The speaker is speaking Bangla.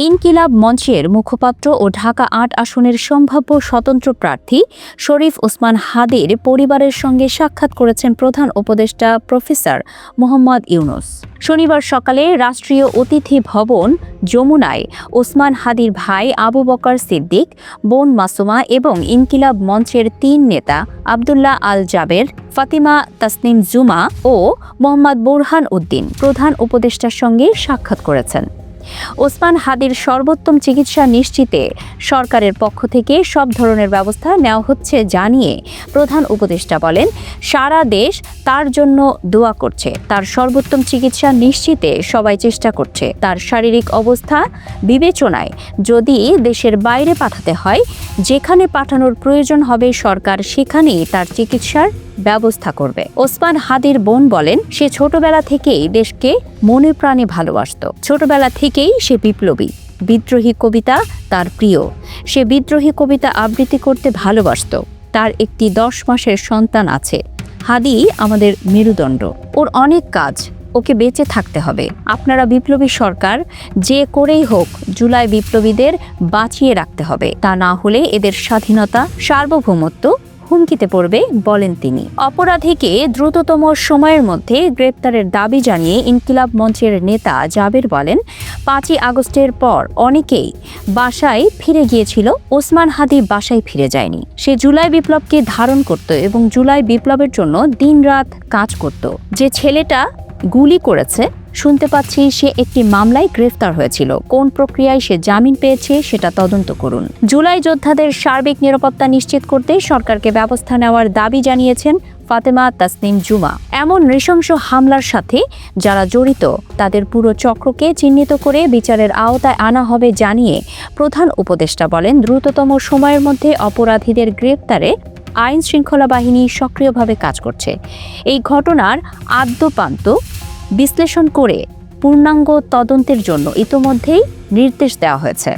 ইনকিলাব মঞ্চের মুখপাত্র ও ঢাকা ৮ আসনের সম্ভাব্য স্বতন্ত্র প্রার্থী শরীফ ওসমান হাদীর পরিবারের সঙ্গে সাক্ষাৎ করেছেন প্রধান উপদেষ্টা প্রফেসর মোহাম্মদ ইউনূস। শনিবার সকালে রাষ্ট্রীয় অতিথি ভবন যমুনায় ওসমান হাদীর ভাই আবু বকর সিদ্দিক, বোন মাসুমা এবং ইনকিলাব মঞ্চের ৩ নেতা আবদুল্লাহ আল জাবের, ফাতিমা তাসনিম জুমা ও মোহাম্মদ বুরহান উদ্দিন প্রধান উপদেষ্টার সঙ্গে সাক্ষাৎ করেছেন। ওসমান হাদীর সর্বোত্তম চিকিৎসা নিশ্চিতে সরকারের পক্ষ থেকে সব ধরনের ব্যবস্থা নেওয়া হচ্ছে জানিয়ে প্রধান উপদেষ্টা বলেন, সারা দেশ তার জন্য দোয়া করছে। তার সর্বোত্তম চিকিৎসা নিশ্চিতে সবাই চেষ্টা করছে। তার শারীরিক অবস্থা বিবেচনায় যদি দেশের বাইরে পাঠাতে হয়, যেখানে পাঠানোর প্রয়োজন হবে সরকার সেখানেই তার চিকিৎসার ব্যবস্থা করবে। ওসমান হাদীর বোন বলেন, সে ছোটবেলা থেকেই দেশকে মনে প্রাণে ভালোবাসত। ছোটবেলা থেকেই সে বিপ্লবী। বিদ্রোহী কবিতা তার প্রিয়। সে বিদ্রোহী কবিতা আবৃত্তি করতে ভালোবাসত। তার একটি 10 মাসের সন্তান আছে। হাদী আমাদের মেরুদণ্ড। ওর অনেক কাজ। ওকে বেঁচে থাকতে হবে। আপনারা বিপ্লবী সরকার যে করেই হোক জুলাই বিপ্লবীদের বাঁচিয়ে রাখতে হবে। তা না হলে এদের স্বাধীনতা, সার্বভৌমত্ব হুমকিতে পড়বে বলেন তিনি। অপরাধীকে দ্রুততম সময়ের মধ্যে গ্রেপ্তারের দাবি জানিয়ে ইনকিলাব মঞ্চের নেতা জাবের বলেন, 5ই আগস্টের পর অনেকেই বাসায় ফিরে গিয়েছিল। ওসমান হাদী বাসায় ফিরে যায়নি। সে জুলাই বিপ্লবকে ধারণ করত এবং জুলাই বিপ্লবের জন্য দিনরাত কাজ করত। যে ছেলেটা গুলি করেছে শুনতে পাচ্ছি সে একটি মামলায় গ্রেফতার হয়েছিল। কোন প্রক্রিয়ায় সে জামিন পেয়েছে সেটা তদন্ত করুন। জুলাই যোদ্ধাদের সার্বিক নিরাপত্তা নিশ্চিত করতে সরকারকে ব্যবস্থা নেওয়ার দাবি জানিয়েছেন ফাতেমা তাসনিম জুমা। এমন নৃশংস হামলার সাথে যারা জড়িত তাদের পুরো চক্রকে চিহ্নিত করে বিচারের আওতায় আনা হবে জানিয়ে প্রধান উপদেষ্টা বলেন, দ্রুততম সময়ের মধ্যে অপরাধীদের গ্রেফতারে আইন শৃঙ্খলা বাহিনী সক্রিয়ভাবে কাজ করছে। এই ঘটনার আদ্যোপান্ত বিশ্লেষণ করে পূর্ণাঙ্গ তদন্তের জন্য ইতোমধ্যেই নির্দেশ দেওয়া হয়েছে।